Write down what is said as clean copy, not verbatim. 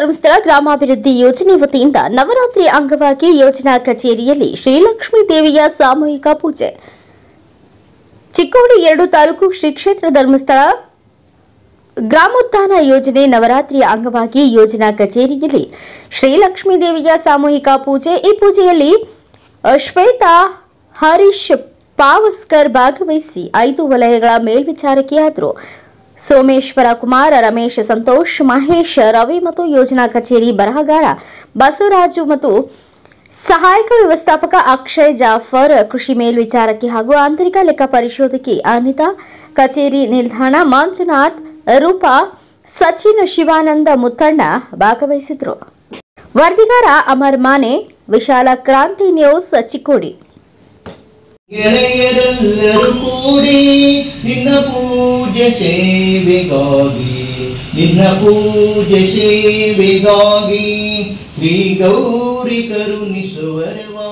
ಧರ್ಮಸ್ಥಳ ಗ್ರಾಮಾಭಿವೃದ್ಧಿ ಯೋಜನೆ ವತಿಯಿಂದ ನವರಾತ್ರಿ ಅಂಗವಾಗಿ ಯೋಜನಾ ಕಚೇರಿಯಲ್ಲಿ ಶ್ರೀಲಕ್ಷ್ಮೀ ದೇವಿಯ ಸಾಮೂಹಿಕ ಪೂಜೆ. ಚಿಕ್ಕೋಡಿ 2 ತಾಲೂಕು ಶ್ರೀ ಕ್ಷೇತ್ರ ಧರ್ಮಸ್ಥಳ ಗ್ರಾಮೋತ್ಥಾನ ಯೋಜನೆ ನವರಾತ್ರಿಯ ಅಂಗವಾಗಿ ಯೋಜನಾ ಕಚೇರಿಯಲ್ಲಿ ಶ್ರೀಲಕ್ಷ್ಮೀ ದೇವಿಯ ಸಾಮೂಹಿಕ ಪೂಜೆ. ಈ ಪೂಜೆಯಲ್ಲಿ ಶ್ವೇತಾ ಹರೀಶ್ ಪಾವಸ್ಕರ್ ಭಾಗವಹಿಸಿ 5 ವಲಯಗಳ ಮೇಲ್ವಿಚಾರಕಿಯಾದರು. ಸೋಮೇಶ್ವರ ಕುಮಾರ್, ರಮೇಶ್, ಸಂತೋಷ್, ಮಹೇಶ್, ರವಿ ಮತ್ತು ಯೋಜನಾ ಕಚೇರಿ ಬರಹಗಾರ ಬಸವರಾಜು ಮತ್ತು ಸಹಾಯಕ ವ್ಯವಸ್ಥಾಪಕ ಅಕ್ಷಯ್ ಜಾಫರ್, ಕೃಷಿ ಮೇಲ್ವಿಚಾರಕಿ ಹಾಗೂ ಆಂತರಿಕ ಲೆಕ್ಕ ಪರಿಶೋಧಕಿ ಅನಿತಾ, ಕಚೇರಿ ನಿಲ್ದಾಣ ಮಂಜುನಾಥ್, ರೂಪಾ, ಸಚಿನ್, ಶಿವಾನಂದ, ಮುತ್ತಣ್ಣ ಭಾಗವಹಿಸಿದ್ರು. ವರದಿಗಾರ ಅಮರ್ ಮಾನೆ, ವಿಶಾಲ ಕ್ರಾಂತಿ ನ್ಯೂಸ್, ಚಿಕ್ಕೋಡಿ. ಗೆಳೆಯರೆಲ್ಲರೂ ಕೂಡಿ ನಿನ್ನ ಪೂಜೆ ಸೇವೆಗಾಗಿ ಶ್ರೀ ಗೌರಿ ಕರುಣಿಸುವರವಾ.